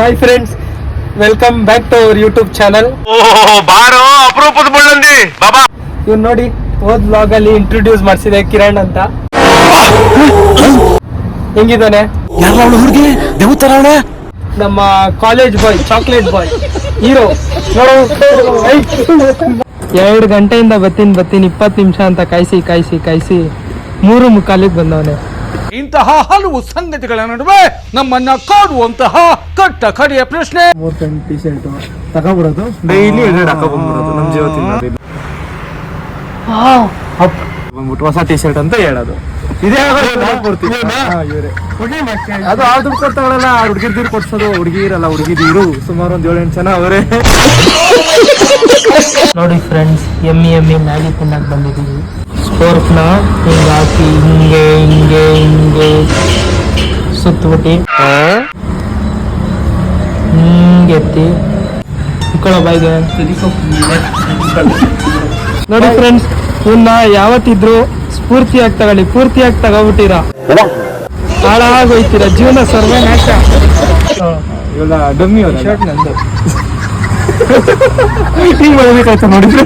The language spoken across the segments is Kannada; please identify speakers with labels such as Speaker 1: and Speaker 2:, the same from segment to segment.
Speaker 1: Hi friends, welcome back to our YouTube channel.
Speaker 2: ಬಾರೋ ಅಪರೂಪದ ಬಳ್ಳಂದಿ ಬಾಬಾ.
Speaker 1: ಇವ್ನು ನೋಡಿ, ಹೋದ್ ಬ್ಲಾಗ್ ಅಲ್ಲಿ ಇಂಟ್ರೊಡ್ಯೂಸ್ ಮಾಡಿಸಿದೆ ಕಿರಣ್ ಅಂತ. ಹೆಂಗಿದ್ದಾನೆ?
Speaker 2: ಹುಡುಗಿ ದೇವತರ
Speaker 1: ನಮ್ಮ ಕಾಲೇಜ್ ಬಾಯ್, ಚಾಕ್ಲೇಟ್ ಬಾಯ್, ಹೀರೋ. ನೋಡು, 2 ಗಂಟೆಯಿಂದ ಬರ್ತೀನಿ 20 ನಿಮಿಷ ಅಂತ ಕಾಯಿಸಿ 3:45 ಬಂದವನೆ.
Speaker 3: ಇಂತಹ ಹಲವು ಸಂಗತಿಗಳ ನಡುವೆ ನಮ್ಮನ್ನ ಕಾಡುವಂತಹ ಕಟ್ಟ ಕಡೆಯ ಪ್ರಶ್ನೆ.
Speaker 1: 3 ಟಿ ಶರ್ಟ್ ತಗೊಬಿಡೋದು,
Speaker 2: ಡೈಲಿ ಹಾಕೊಂಡ್ಬಿಡೋದು ನಮ್ ಜೀವ ತಿನ್ನೋದಿಲ್ಲ. ಬಂದ್ಬಿಟ್ಟು ಹೊಸ ಟಿ ಶರ್ಟ್ ಅಂತ ಹೇಳೋದು. ಇದೇ ಅದು ಆ ದುಡ್ಡು ಕೊಡ್ತಾವಲ್ಲ, ಹುಡುಗಿರ್ದೀರು ಕೊಡ್ಸೋದು. ಹುಡುಗಿರಲ್ಲ, ಹುಡುಗಿದೀರು ಸುಮಾರು 7-8 ಜನ ಅವರೇ.
Speaker 1: ನೋಡಿ ಫ್ರೆಂಡ್ಸ್, ಎಮ್ಮಿ ಮ್ಯಾಗಿ ತಿನ್ನಕ್ ಬಂದಿದ್ದೀವಿ. ಸ್ಕೋರ್ಪ್ನ ಹಿಂಗೆ ಹಾಕಿ ಹಿಂಗೆ ಸುತ್ತಬಿಟ್ಟು ಎತ್ತಿ ಇಕ್ಕಳ ಬಾಯಿಗೆ. ನೋಡಿ ಫ್ರೆಂಡ್ಸ್, ಇವನ್ನ ಯಾವತ್ತಿದ್ರು ಸ್ಫೂರ್ತಿಯಾಗಿ ತಗೊಳ್ಳಿ. ಪೂರ್ತಿಯಾಗಿ ತಗೋಬಿಟ್ಟಿರ ಹಾಳಾಗೋಯ್ತೀರ, ಜೀವನ ಸರ್ವನಾಶ.
Speaker 2: ಇವೆಲ್ಲ ಡಮ್ಮಿ
Speaker 1: ಶರ್ಟ್ ನಂದು.
Speaker 2: ಈಗ ಬರ್ಬೇಕಾಯ್ತು ನೋಡಿದ್ರೆ.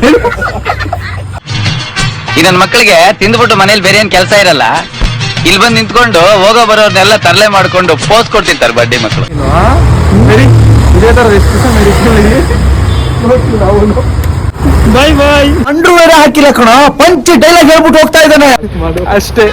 Speaker 4: ಈ ನನ್ನ ಮಕ್ಕಳಿಗೆ ತಿಂದ್ಬಿಟ್ಟು ಮನೇಲಿ ಬೇರೆ ಏನ್ ಕೆಲಸ ಇರಲ್ಲ, ಇಲ್ಲಿ ಬಂದು ನಿಂತ್ಕೊಂಡು ಹೋಗೋ ಬರೋರ್ನೆಲ್ಲ ತರಲೆ ಮಾಡ್ಕೊಂಡು ಪೋಸ್ ಕೊಡ್ತಿರ್ತಾರೆ ಬಡ್ಡಿ ಮಕ್ಕಳು.
Speaker 2: ಇದೇ ತರ ಎಷ್ಟು
Speaker 1: ಬಾಯ್ ಬಾಯ್.
Speaker 2: ಅಂಡರ್ವೇರ್ ಹಾಕಿಲ್ಲ ಕಣ, ಪಂಚ್ ಡೈಲಾಗ್ ಹೇಳ್ಬಿಟ್ಟು ಹೋಗ್ತಾ ಇದ್ದಾನೆ
Speaker 1: ಅಷ್ಟೇ.